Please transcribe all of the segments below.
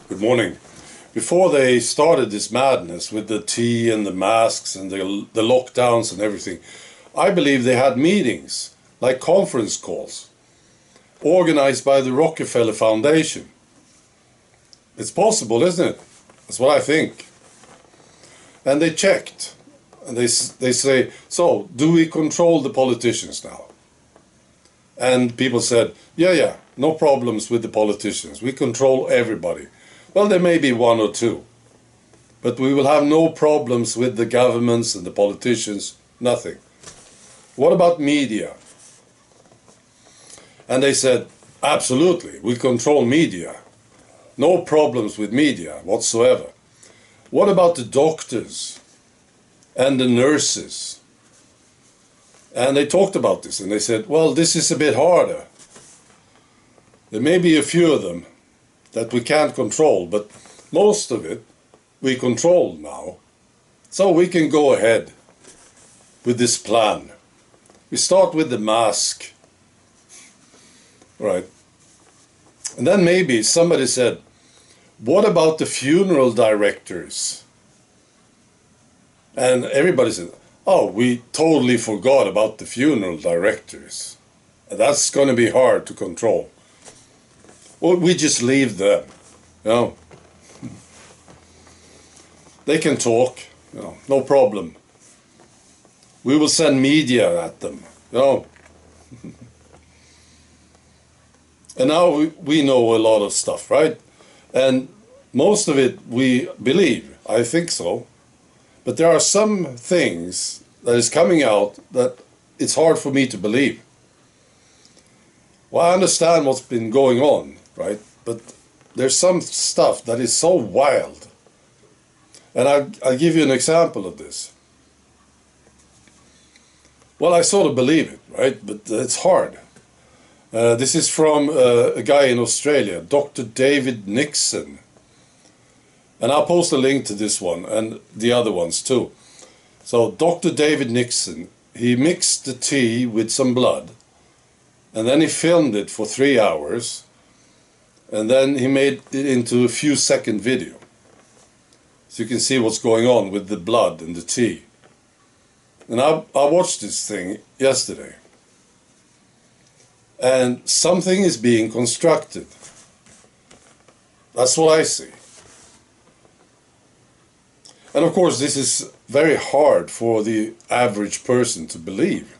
Good morning. Before they started this madness with the tea and the masks and the lockdowns and everything, I believe they had meetings, like conference calls, organized by the Rockefeller Foundation. It's possible, isn't it? That's what I think. And they checked. And they say, so, do we control the politicians now? And people said, yeah, no problems with the politicians. We control everybody. Well, there may be one or two. But we will have no problems with the governments and the politicians. Nothing. What about media? And they said, absolutely, we control media. No problems with media whatsoever. What about the doctors and the nurses? And they talked about this and they said, well, this is a bit harder. There may be a few of them that we can't control, but most of it we control now. So we can go ahead with this plan. We start with the mask. Right. And then maybe somebody said, what about the funeral directors? And everybody said, oh, we totally forgot about the funeral directors. That's going to be hard to control. Well, we just leave them, you know. They can talk, you know, no problem. We will send media at them, you know. And now we know a lot of stuff, right? And most of it we believe, I think so. But there are some things that is coming out that it's hard for me to believe. Well, I understand what's been going on, right? But there's some stuff that is so wild. And I'll give you an example of this. Well, I sort of believe it, right? But it's hard. This is from a guy in Australia, Dr. David Nixon. And I'll post a link to this one and the other ones too. So Dr. David Nixon, he mixed the tea with some blood. And then he filmed it for 3 hours. And then he made it into a few second video. So you can see what's going on with the blood and the tea. And I watched this thing yesterday. And something is being constructed. That's what I see. And of course, this is very hard for the average person to believe.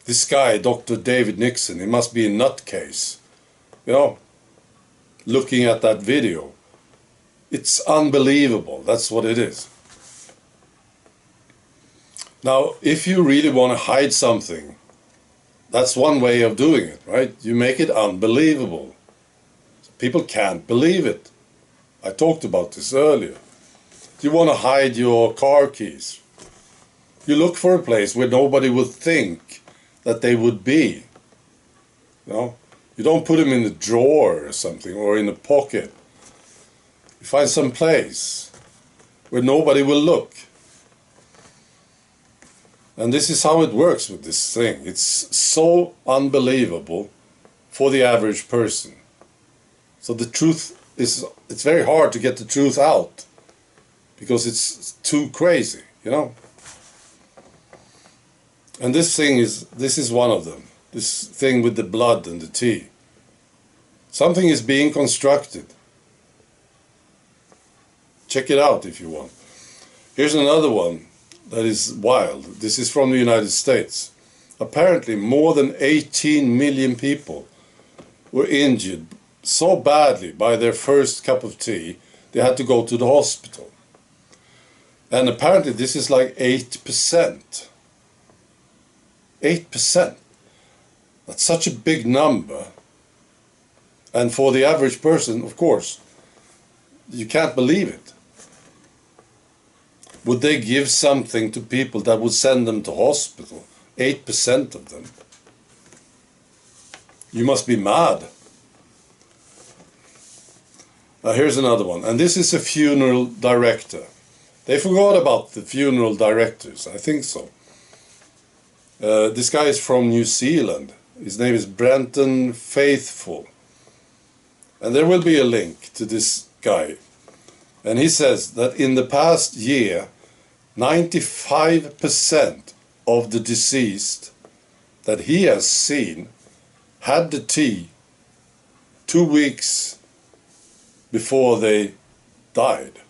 This guy, Dr. David Nixon, he must be a nutcase. You know, looking at that video. It's unbelievable. That's what it is. Now, if you really want to hide something, that's one way of doing it, right? You make it unbelievable. People can't believe it. I talked about this earlier. You want to hide your car keys. You look for a place where nobody would think that they would be. You know? You don't put them in a drawer or something or in a pocket. You find some place where nobody will look. And this is how it works with this thing. It's so unbelievable for the average person. So the truth is, it's very hard to get the truth out. Because it's too crazy, you know. And this is one of them. This thing with the blood and the tea. Something is being constructed. Check it out if you want. Here's another one that is wild. This is from the United States. Apparently more than 18 million people were injured so badly by their first cup of tea, they had to go to the hospital. And apparently this is like 8%. 8%. That's such a big number. And for the average person, of course, you can't believe it. Would they give something to people that would send them to hospital? 8% of them. You must be mad. Now here's another one. And this is a funeral director. They forgot about the funeral directors, I think so. This guy is from New Zealand. His name is Brenton Faithful. And there will be a link to this guy, and he says that in the past year, 95% of the deceased that he has seen had the tea 2 weeks before they died.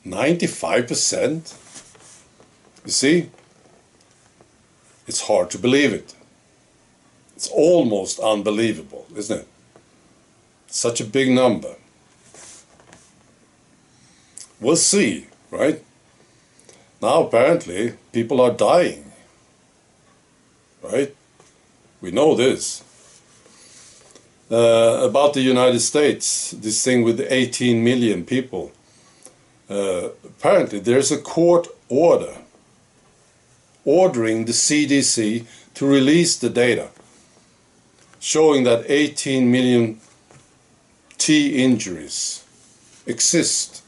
95%? You see? It's hard to believe it. It's almost unbelievable, isn't it? Such a big number. We'll see, right? Now apparently people are dying, right? We know this. About the United States, this thing with 18 million people. Apparently there's a court order ordering the CDC to release the data showing that 18 million tea injuries exist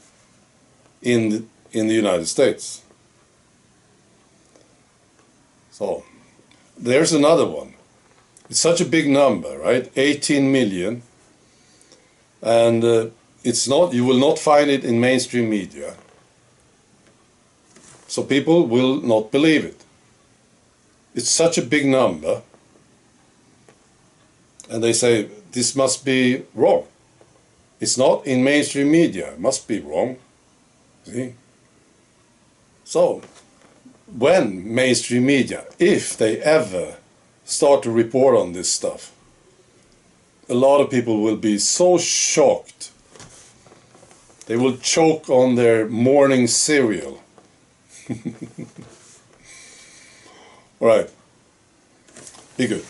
in the United States. So there's another one. It's such a big number, right? 18 million, and it's not. You will not find it in mainstream media, so people will not believe it. It's such a big number, and they say this must be wrong. It's not in mainstream media. It must be wrong. See? So, when mainstream media, if they ever start to report on this stuff, a lot of people will be so shocked. They will choke on their morning cereal. All right. Be good.